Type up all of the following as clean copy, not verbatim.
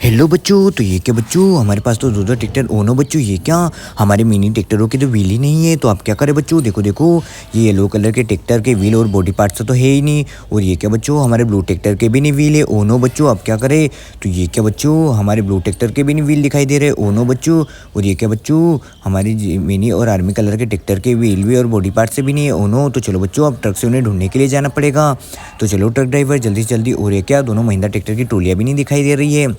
Hello बच्चों, तो ये क्या बच्चों, हमारे पास तो दो दो ट्रैक्टर ओनो बच्चों, ये क्या हमारे मिनी ट्रैक्टरों की तो व्हील ही नहीं है। तो आप क्या करें बच्चों, देखो देखो ये येलो कलर के ट्रैक्टर के व्हील और बॉडी पार्ट्स तो है ही नहीं। और ये क्या बच्चों, हमारे ब्लू ट्रैक्टर के भी नहीं व्हील है ओनो बच्चों, आप क्या करें। तो ये क्या बच्चों, हमारे ब्लू ट्रैक्टर के भी नहीं व्हील दिखाई दे रहे ओनो बच्चों। और ये क्या बच्चों, हमारी मिनी और आर्मी कलर के ट्रैक्टर के व्हील भी और बॉडी पार्ट से भी नहीं है ओनो। तो चलो बच्चों, अब ट्रक से उन्हें ढूंढने के लिए जाना पड़ेगा। तो चलो ट्रक ड्राइवर जल्दी से जल्दी। और ये क्या, दोनों महिंद्रा ट्रैक्टर की ट्रॉलियाँ भी नहीं दिखाई दे रही है।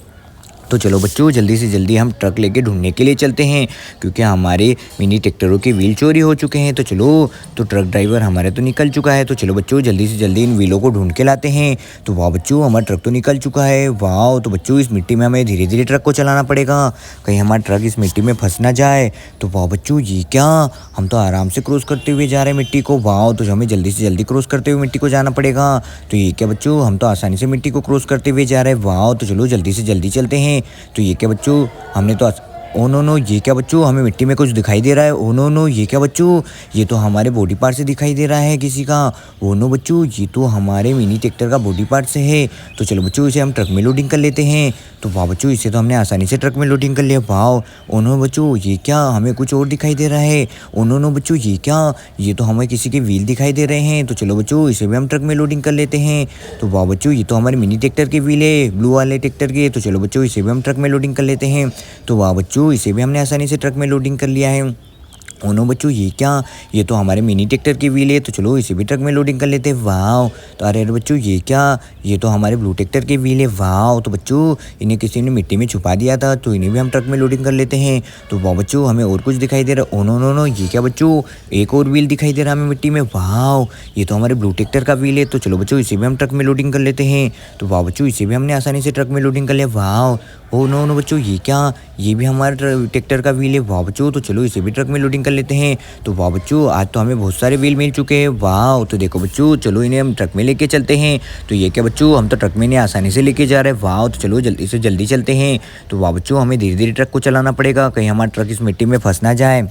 तो चलो बच्चों, जल्दी से जल्दी हम ट्रक लेके ढूंढने के लिए चलते हैं, क्योंकि हमारे मिनी ट्रैक्टरों के व्हील चोरी हो चुके हैं। तो चलो, तो ट्रक ड्राइवर हमारे तो निकल चुका है। तो चलो बच्चों, जल्दी से जल्दी इन व्हीलों को ढूंढ के लाते हैं। तो वाह बच्चों, हमारा ट्रक तो निकल चुका है। वाह, तो बच्चों इस मिट्टी में हमें धीरे धीरे ट्रक को चलाना पड़ेगा, कहीं हमारा ट्रक इस मिट्टी में फंस ना जाए। तो वाह बच्चों, ये क्या, हम तो आराम से क्रॉस करते हुए जा रहे हैं मिट्टी को। वाह, तो हमें जल्दी से जल्दी क्रॉस करते हुए मिट्टी को जाना पड़ेगा। तो ये क्या बच्चों, हम तो आसानी से मिट्टी को क्रॉस करते हुए जा रहे हैं। वाह, तो चलो जल्दी से जल्दी चलते हैं। तो ये क्या बच्चों, हमने तो ओ नो नो, ये क्या बच्चों, हमें मिट्टी में कुछ दिखाई दे रहा है। ओ नो नो, ये क्या बच्चों, ये तो हमारे बॉडी पार्ट से दिखाई दे रहा है किसी का। ओ नो बच्चों, ये तो हमारे मिनी ट्रैक्टर का बॉडी पार्ट से है। तो चलो बच्चों, इसे हम ट्रक में लोडिंग कर लेते हैं। तो वाह बच्चों, इसे तो हमने आसानी से ट्रक में लोडिंग कर लिया। वाह, ओ नो बच्चों, ये क्या, हमें कुछ और दिखाई दे रहा है। ओ नो नो बच्चों, ये क्या, ये तो हमें किसी के व्हील दिखाई दे रहे हैं। तो चलो बच्चों, इसे भी हम ट्रक में लोडिंग कर लेते हैं। तो वाह बच्चों, ये तो हमारे मिनी ट्रैक्टर के व्हील है, ब्लू वाले ट्रैक्टर के। तो चलो बच्चों, इसे भी हम ट्रक में लोडिंग कर लेते हैं। तो वाह बच्चों, इसे भी हमने आसानी से ट्रक में लोडिंग कर लिया है। ओनो बच्चों, ये क्या, ये तो हमारे मिनी ट्रैक्टर की व्हील है। तो चलो इसे भी ट्रक में लोडिंग कर लेते हैं। वाह, तो अरे बच्चों, ये क्या, ये तो हमारे ब्लू ट्रैक्टर की व्हील है। वाह, तो बच्चों इन्हें किसी ने मिट्टी में छुपा दिया था, तो इन्हें भी हम ट्रक में लोडिंग कर लेते हैं। तो वाह बच्चों, हमें और कुछ दिखाई दे रहा है। ओनो नो नो, ये क्या बच्चों, एक और व्हील दिखाई दे रहा है हमें मिट्टी में। वाह, ये तो हमारे ब्लू ट्रैक्टर का व्हील है। तो चलो बच्चों, इसे भी हम ट्रक में लोडिंग कर लेते हैं। तो वाह बच्चों, इसे भी हमने आसानी से ट्रक में लोडिंग कर लिया। वाह, ओ नो नो बच्चों, ये क्या, ये भी हमारे ट्रैक्टर का व्हील है। वाह बच्चों, तो चलो इसे भी ट्रक में लोडिंग कर लेते हैं। तो वाह बच्चों, आज तो हमें बहुत सारे व्हील मिल चुके हैं। वाह, तो देखो बच्चों, चलो इन्हें हम ट्रक में लेके चलते हैं। तो ये क्या बच्चों, हम तो ट्रक में इन्हें आसानी से लेके जा रहे हैं। वाह, तो चलो जल्दी से जल्दी चलते हैं। तो वाह बच्चों, हमें धीरे धीरे ट्रक को चलाना पड़ेगा, कहीं हमारा ट्रक इस मिट्टी में फंस ना जाए।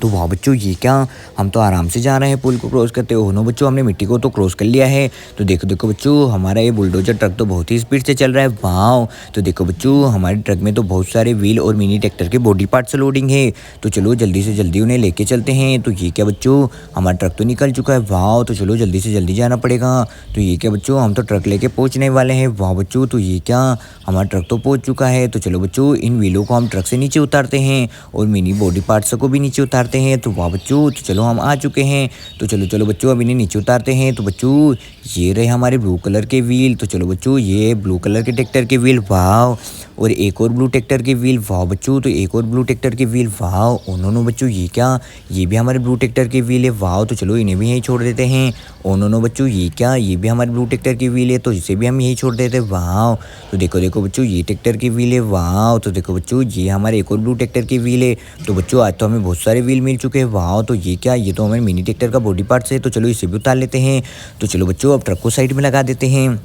तो वाह बच्चों, ये क्या, हम तो आराम से जा रहे हैं पुल को क्रॉस करते हो। नो बच्चों, हमने मिट्टी को तो क्रॉस कर लिया है। तो देखो देखो बच्चों, हमारा ये बुलडोजर ट्रक तो बहुत ही स्पीड से चल रहा है। वाह, तो देखो बच्चों, हमारे ट्रक में तो बहुत सारे व्हील और मिनी ट्रैक्टर के बॉडी पार्ट से लोडिंग है। तो चलो जल्दी से जल्दी उन्हें लेके चलते हैं। तो ये क्या बच्चों, हमारा ट्रक तो निकल चुका है। वाह, तो चलो जल्दी से जल्दी जाना पड़ेगा। तो ये क्या बच्चों, हम तो ट्रक लेके पहुँचने वाले हैं। वाह बच्चों, तो ये क्या, हमारा ट्रक तो पहुँच चुका है। तो चलो बच्चों, इन व्हीलों को हम ट्रक से नीचे उतारते हैं और मिनी बॉडी पार्ट्स को भी नीचे उतारते हैं। तो वाह बच्चों, तो चलो हम आ चुके हैं। तो चलो चलो बच्चों, अब इन्हें नीचे उतारते हैं। तो बच्चों, ये रहे हमारे ब्लू कलर के व्हील। तो चलो बच्चों, ये ब्लू कलर के ट्रैक्टर के व्हील। वाह, और एक और ब्लू ट्रैक्टर के व्हील। वाह बच्चों, तो एक और ब्लू ट्रैक्टर के व्हील। वाह, उन्होंने बच्चों, ये क्या, ये भी हमारे ब्लू ट्रैक्टर के व्हील है। वाह, तो चलो इन्हें भी यहीं छोड़ देते हैं। उन्होंने बच्चों, ये क्या, ये भी हमारे ब्लू ट्रैक्टर की व्हील है, तो इसे भी हम यहीं छोड़ देते हैं। वाह, तो देखो देखो बच्चों, ये ट्रैक्टर की व्हील है। वाह, तो देखो बच्चों, ये हमारे एक और ब्लू ट्रैक्टर की व्हील है। तो बच्चों, आज तो हमें बहुत सारे व्हील मिल चुके हैं। वाह, तो ये क्या, ये तो हमारे मिनी ट्रैक्टर का बॉडी पार्ट है। तो चलो इसे भी उतार लेते हैं। तो चलो बच्चों, अब ट्रक को साइड में लगा देते हैं।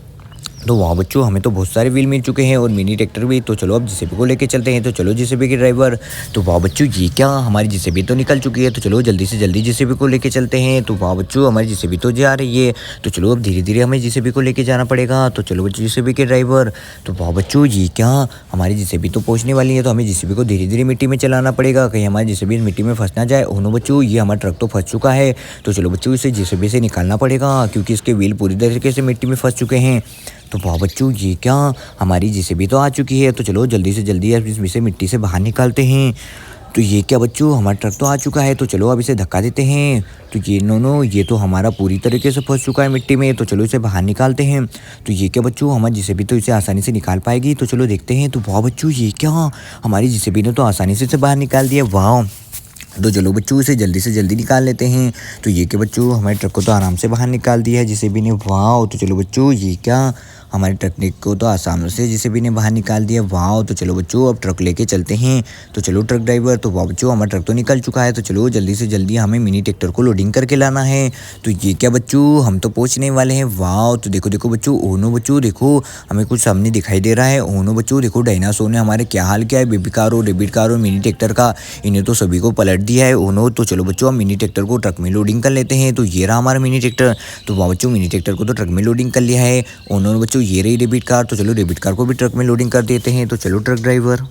तो वहाँ बच्चों, हमें तो बहुत सारे व्हील मिल चुके हैं और मिनी ट्रैक्टर भी। तो चलो अब जेसीबी को लेके चलते हैं। तो चलो जेसीबी के ड्राइवर। तो वाह बच्चों, ये क्या, हमारी जेसीबी तो निकल चुकी है। तो चलो जल्दी से जल्दी जेसीबी को लेके चलते हैं। तो वाह बच्चों, हमारी जेसीबी तो जा रही है। तो चलो अब धीरे धीरे हमें जेसीबी को लेके जाना पड़ेगा। तो चलो बच्चों, जेसीबी के ड्राइवर। तो वाह बच्चों, ये क्या, हमारी जेसीबी तो पहुँचने वाली है। तो हमें जेसीबी को धीरे धीरे मिट्टी में चलाना पड़ेगा, कहीं हमारी जेसीबी मिट्टी में फंस ना जाए। ओनो बच्चों, ये हमारा ट्रक तो फंस चुका है। तो चलो बच्चों, इसे जेसीबी से निकालना पड़ेगा, क्योंकि इसके व्हील पूरी तरीके से मिट्टी में फंस चुके हैं। तो वाह बच्चों, ये क्या, हमारी जेसीबी तो आ चुकी है। तो चलो जल्दी से जल्दी अब इसे मिट्टी से बाहर निकालते हैं। तो ये क्या बच्चों, हमारा ट्रक तो आ चुका है। तो चलो अब इसे धक्का देते हैं। तो ये नो, ये तो हमारा पूरी तरीके से फंस चुका है मिट्टी में। तो चलो इसे बाहर निकालते हैं। तो ये क्या बच्चों, हमारी जेसीबी तो इसे आसानी से निकाल पाएगी। तो चलो देखते हैं। तो वाह बच्चों, ये क्या, हमारी जेसीबी ने तो आसानी से इसे बाहर निकाल दिया। वाह, तो चलो बच्चों, इसे जल्दी से जल्दी निकाल लेते हैं। तो ये क्या बच्चों, हमारे ट्रक को तो आराम से बाहर निकाल दिया है जेसीबी ने। वाह, तो चलो बच्चों, ये क्या, हमारे ट्रक को तो आसानी से जेसीबी ने बाहर निकाल दिया। वाह, तो चलो बच्चों, अब ट्रक लेके चलते हैं। तो चलो ट्रक ड्राइवर। तो वाह बच्चों, हमारा ट्रक तो निकल चुका है। तो चलो जल्दी से जल्दी हमें मिनी ट्रैक्टर को लोडिंग करके लाना है। तो ये क्या बच्चों, हम तो पहुँचने वाले हैं। वाह, तो देखो देखो बच्चों, ओनो बच्चों देखो, हमें कुछ सामने दिखाई दे रहा है। ओनो बच्चों देखो, डायनासोर ने हमारे क्या हाल किया है, बेबी कार और रेबिट कार और मिनी ट्रैक्टर का, इन्हें तो सभी को पलट दिया है। ओनो, तो चलो बच्चों, हम मिनी ट्रैक्टर को ट्रक में लोडिंग कर लेते हैं। तो ये रहा हमारा मिनी ट्रैक्टर। तो वाह बच्चों, मिनी ट्रैक्टर को तो ट्रक में लोडिंग कर लिया है। ओनो बच्चों, बच्चों ये रही डेबिट कार, तो चलो डेबिट कार को भी ट्रक में लोडिंग कर देते हैं। तो चलो ट्रक ड्राइवर।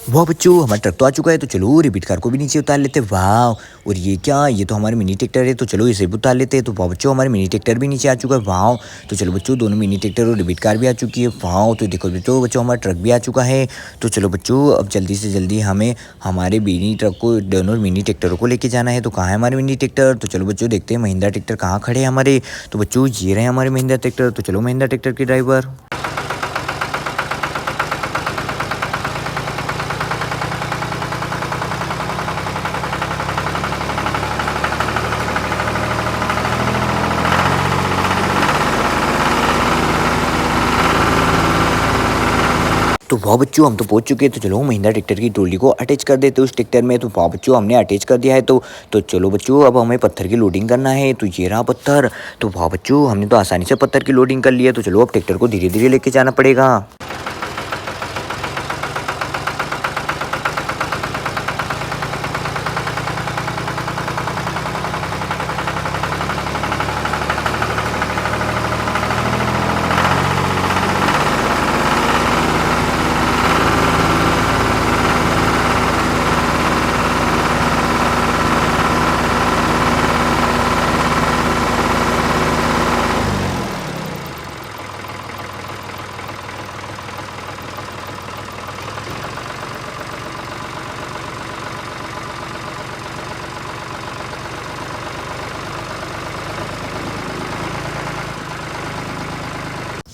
वाह बच्चों हमारा ट्रक तो आ चुका है, तो चलो रेबिट कार को भी नीचे उतार लेते हैं। वाह और ये क्या, ये तो हमारे मिनी ट्रैक्टर है, तो चलो इसे भी उतार लेते हैं। तो वाह बच्चों हमारे मिनी ट्रैक्टर भी नीचे आ चुका है। वाह तो चलो बच्चों दोनों मिनी ट्रैक्टर और रेबिट कार भी आ चुकी है। वाह तो देखो बच्चों हमारा ट्रक भी आ चुका है। तो चलो बच्चों अब जल्दी से जल्दी हमें हमारे मिनी ट्रक को दोनों मिनी ट्रैक्टरों को लेके जाना है। तो कहाँ है हमारे मिनी ट्रैक्टर, तो चलो बच्चों देखते हैं महिंद्रा ट्रैक्टर कहाँ खड़े हैं हमारे। तो बच्चों ये रहे हमारे महिंद्रा ट्रैक्टर, तो चलो महिंद्रा ट्रैक्टर के ड्राइवर। तो वाह बच्चों हम तो पहुंच चुके हैं। तो चलो महिंद्रा ट्रैक्टर की ट्रॉली को अटैच कर देते उस ट्रैक्टर में। तो वाह बच्चों हमने अटैच कर दिया है। तो चलो बच्चों अब हमें पत्थर की लोडिंग करना है। तो ये रहा पत्थर। तो वाह बच्चों हमने तो आसानी से पत्थर की लोडिंग कर लिया। तो चलो अब ट्रैक्टर को धीरे धीरे लेके जाना पड़ेगा।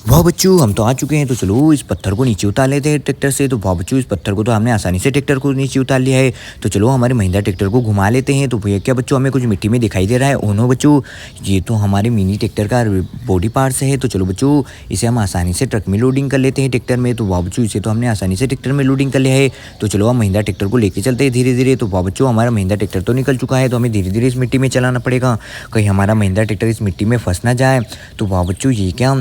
वाह बच्चों हम तो आ चुके हैं। तो चलो इस पत्थर को नीचे उतार लेते हैं ट्रैक्टर से। तो वाह बच्चों इस पत्थर को तो हमने आसानी से ट्रैक्टर को नीचे उतार लिया है। तो चलो हमारे महिंद्रा ट्रैक्टर को घुमा लेते हैं। तो भैया क्या बच्चों हमें कुछ मिट्टी में दिखाई दे रहा है। ओनो बच्चों ये तो हमारे मिनी ट्रैक्टर का बॉडी पार्ट्स है। तो चलो बच्चों इसे हम आसानी से ट्रक में लोडिंग कर लेते हैं ट्रैक्टर में। तो वाह बच्चों इसे तो हमने आसानी से ट्रैक्टर में लोडिंग कर लिया है। तो चलो हम महिंद्रा ट्रैक्टर को लेके चलते हैं धीरे धीरे। तो वाह बच्चों हमारा महिंद्रा ट्रैक्टर तो निकल चुका है। तो हमें धीरे धीरे इस मिट्टी में चलाना पड़ेगा, कहीं हमारा महिंद्रा ट्रैक्टर इस मिट्टी में फंस ना जाए। तो वाह बच्चों ये क्या,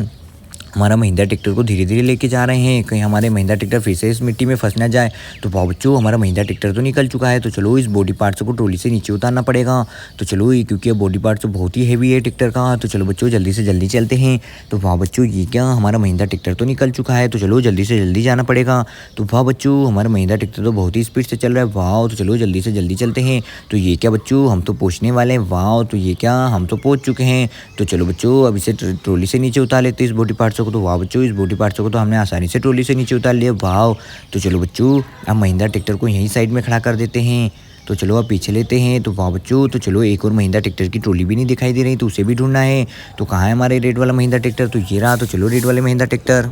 हमारा महिंद्रा ट्रैक्टर को धीरे धीरे लेके जा रहे हैं, कहीं हमारे महिंद्रा ट्रैक्टर फिर से इस मिट्टी में फंस ना जाए। तो वाह बच्चों हमारा महिंद्रा ट्रैक्टर तो निकल चुका है। तो चलो इस बॉडी पार्ट्स को ट्रॉली से नीचे उतारना पड़ेगा। तो चलो ये क्योंकि बॉडी पार्ट्स तो बहुत ही हैवी है ट्रैक्टर का। तो चलो बच्चों जल्दी से जल्दी चलते हैं। तो वाह बच्चों ये क्या, हमारा महिंद्रा ट्रैक्टर तो निकल चुका है। तो चलो जल्दी से जल्दी जाना पड़ेगा। तो वाह बच्चों हमारा महिंद्रा ट्रैक्टर तो बहुत ही स्पीड से चल रहा है। वाह तो चलो जल्दी से जल्दी चलते हैं। तो ये क्या बच्चों, हम तो पहुँचने वाले हैं। वाह तो ये क्या, हम तो पहुँच चुके हैं। तो चलो बच्चों अब इसे ट्रॉली से नीचे उतार लेते हैं इस बॉडी पार्ट्स को। तो वाह बच्चों इस बॉडी पार्ट्स को तो हमने आसानी से ट्रॉली से नीचे उतार लिया। वाह तो चलो बच्चों अब महिंद्रा ट्रैक्टर को यहीं साइड में खड़ा कर देते हैं। तो चलो अब पीछे लेते हैं। तो वाह बच्चों तो चलो एक और महिंद्रा ट्रैक्टर की ट्रॉली भी नहीं दिखाई दे रही, तो उसे भी ढूंढना है। तो कहाँ है हमारे रेड वाला महिंद्रा ट्रैक्टर, तो ये रहा। तो चलो रेड वाले महिंद्रा ट्रैक्टर।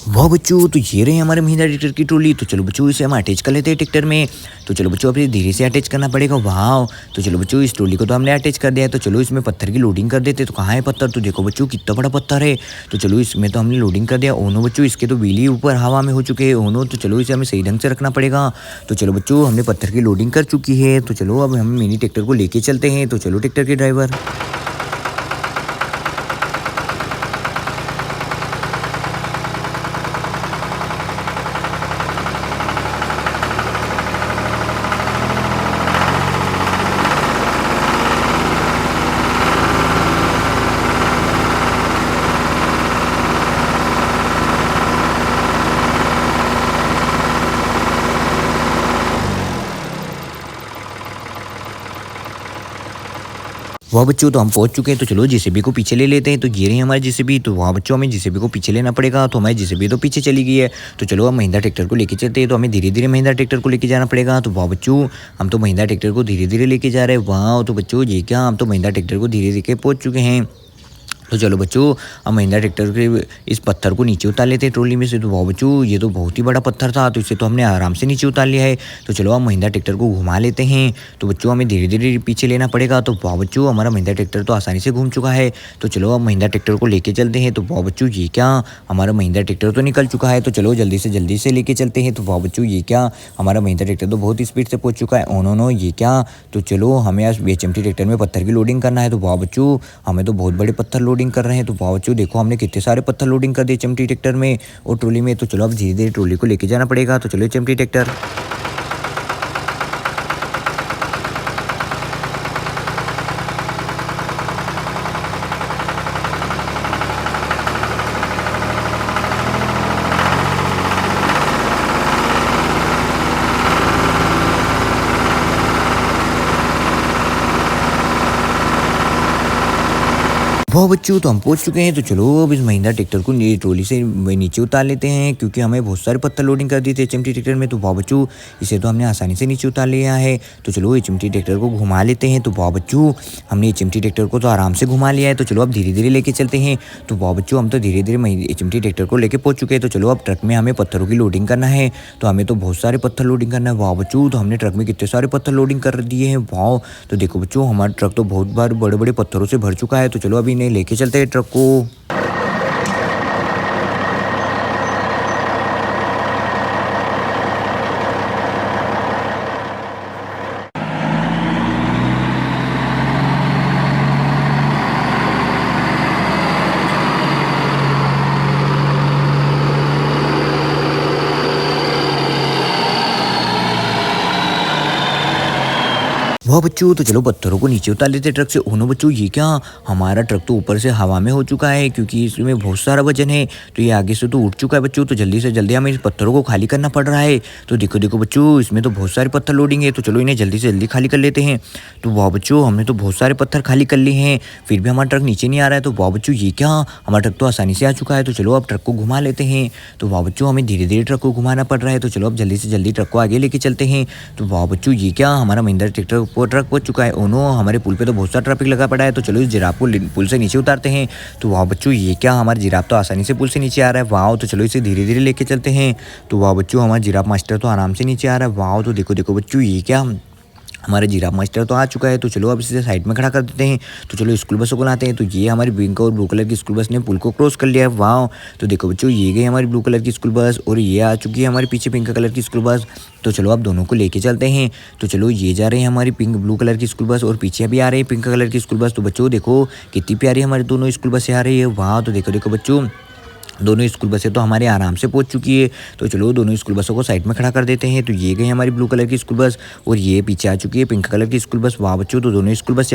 वाह बच्चों तो ये रहे हमारे महिंद्रा ट्रैक्टर की ट्रॉली। तो चलो बच्चों इसे हम अटैच कर लेते हैं ट्रैक्टर में। तो चलो बच्चों अब धीरे से अटैच करना पड़ेगा। वाह तो चलो बच्चों इस ट्रॉली को तो हमने अटैच कर दिया है। तो चलो इसमें पत्थर की लोडिंग कर देते हैं। तो कहाँ है पत्थर, तो देखो बच्चों कितना बड़ा पत्थर है। तो चलो इसमें तो हमने लोडिंग कर दिया। ओनो बच्चों इसके तो व्हील ऊपर हवा में हो चुके हैं ओनो। तो चलो इसे हमें सही ढंग से रखना पड़ेगा। तो चलो बच्चों हमने पत्थर की लोडिंग कर चुकी है। तो चलो अब हम मिनी ट्रैक्टर को लेके चलते हैं। तो चलो ट्रैक्टर के ड्राइवर। वाह बच्चों तो हम पहुंच चुके हैं। तो चलो जेसीबी को पीछे ले लेते हैं। तो ये रही हमारी जेसीबी। तो वहाँ बच्चों हमें जेसीबी को पीछे लेना पड़ेगा। तो हमारी जेसीबी तो पीछे चली गई है। तो चलो हम महिंद्रा ट्रैक्टर को लेके चलते हैं। तो हमें धीरे धीरे महिंद्रा ट्रैक्टर को लेके जाना पड़ेगा। तो वाह बच्चों हम तो महिंद्रा ट्रैक्टर को धीरे धीरे लेके जा रहे हैं। वाह तो बच्चों ये क्या, हम तो महिंद्रा ट्रैक्टर को धीरे धीरे पहुँच चुके हैं। तो चलो बच्चों, हम महिंद्रा ट्रैक्टर के इस पत्थर को नीचे उतार लेते हैं ट्रॉली में से। तो वाह बच्चों, ये तो बहुत ही बड़ा पत्थर था, तो इसे तो हमने आराम से नीचे उतार लिया है। तो चलो हम महिंद्रा ट्रैक्टर को घुमा लेते हैं। तो बच्चों हमें धीरे धीरे पीछे लेना पड़ेगा। तो वाह बच्चों, हमारा महिंद्रा ट्रैक्टर तो आसानी से घूम चुका है। तो चलो अब महिंद्रा ट्रैक्टर को लेके चलते हैं। तो वाह बच्चों, ये क्या, हमारा महिंद्रा ट्रैक्टर तो निकल चुका है। तो चलो जल्दी से लेके चलते हैं। तो वाह बच्चों, ये क्या, हमारा महिंद्रा ट्रैक्टर तो बहुत स्पीड से पहुंच चुका है। ओ नो नो, ये क्या। तो चलो हमें आज HMT ट्रैक्टर में पत्थर की लोडिंग करना है। तो वाह बच्चों, हमें तो बहुत बड़े पत्थर लोडिंग कर रहे हैं। तो वाह बच्चों, देखो हमने कितने सारे पत्थर लोडिंग कर दिए HMT ट्रैक्टर में और ट्रॉली में। तो चलो अब धीरे धीरे ट्रॉली को लेके जाना पड़ेगा। तो चलो HMT ट्रैक्टर। वाह बच्चों, तो हम पहुंच चुके हैं। तो चलो अब इस महिंद्रा ट्रैक्टर को ट्रॉली से नीचे उतार लेते हैं, क्योंकि हमें बहुत सारे पत्थर लोडिंग कर दिए थे HMT ट्रैक्टर में। तो वाह बच्चों, इसे तो हमने आसानी से नीचे उतार लिया है। तो चलो HMT ट्रैक्टर को घुमा लेते हैं। तो वाह बच्चों, हमने HMT ट्रैक्टर को तो आराम से घुमा लिया है। तो चलो अब धीरे धीरे लेके चलते हैं। तो वाह बच्चों, हम तो धीरे धीरे HMT ट्रैक्टर को लेके पहुंच चुके हैं। तो चलो अब ट्रक में हमें पत्थरों की लोडिंग करना है। तो हमें तो बहुत सारे पत्थर लोडिंग करना है। वाह बच्चों, तो हमने ट्रक में कितने सारे पत्थर लोडिंग कर दिए हैं। वाह, तो देखो बच्चों, हमारा ट्रक तो बहुत बार बड़े बड़े पत्थरों से भर चुका है। तो चलो अभी इन्हें लेके चलते हैं ट्रक को। वाह बच्चों, तो चलो पत्थरों को नीचे उतार लेते ट्रक से। ओनो बच्चों, ये क्या, हमारा ट्रक तो ऊपर से हवा में हो चुका है, क्योंकि इसमें बहुत सारा वजन है। तो ये आगे से तो उठ चुका है बच्चों। तो जल्दी से जल्दी हमें इस पत्थरों को खाली करना पड़ रहा है। तो देखो देखो बच्चों, इसमें तो बहुत सारे पत्थर लोडिंग है। तो चलो इन्हें जल्दी से जल्दी खाली कर लेते हैं। तो वाह बच्चों, हमने तो बहुत सारे पत्थर खाली कर लिए हैं, फिर भी हमारा ट्रक नीचे नहीं आ रहा है। तो वाह बच्चों, ये क्या, हमारा ट्रक तो आसानी से आ चुका है। तो चलो अब ट्रक को घुमा लेते हैं। तो वाह बच्चों, हमें धीरे धीरे ट्रक को घुमाना पड़ रहा है। तो चलो अब जल्दी से जल्दी ट्रक को आगे लेके चलते हैं। तो वाह बच्चों, ये क्या, हमारा महिंद्रा ट्रैक्टर ट्रक पहुंच चुका है। ओनो, हमारे पुल पे तो बहुत सारा ट्रैफिक लगा पड़ा है। तो चलो इस जिराफ को पुल से नीचे उतारते हैं। तो वाह बच्चों, ये क्या, हमारा जिराफ तो आसानी से पुल से नीचे आ रहा है। वाह, तो चलो इसे धीरे धीरे लेके चलते हैं। तो वाह बच्चों, हमारा जिराफ मास्टर तो आराम से नीचे आ रहा है। वाह, तो देखो देखो बच्चों, ये क्या, हमारा जिराफ मास्टर तो आ चुका है। तो चलो अब इसे साइड में खड़ा कर देते हैं। तो चलो स्कूल बसों को लाते हैं। तो ये हमारी पिंक और ब्लू कलर की स्कूल बस ने पुल को क्रॉस कर लिया है। वाह, तो देखो बच्चों, ये गई हमारी ब्लू कलर की स्कूल बस और ये आ चुकी है हमारे पीछे पिंक कलर की स्कूल बस। तो चलो अब दोनों को लेके चलते हैं। तो चलो ये जा रहे हैं हमारी पिंक ब्लू कलर की स्कूल बस और पीछे भी आ रही है पिंक कलर की स्कूल बस। तो बच्चों देखो कितनी प्यारी हमारी दोनों स्कूल बसें आ रही है। वाह, तो देखो देखो बच्चों, दोनों स्कूल बसें तो हमारे आराम से पहुंच चुकी है। तो चलो दोनों स्कूल बसों को साइड में खड़ा कर देते हैं। तो ये गई हमारी ब्लू कलर की स्कूल बस और ये पीछे आ चुकी है पिंक कलर की स्कूल बस। वाह बच्चों, तो दोनों स्कूल बस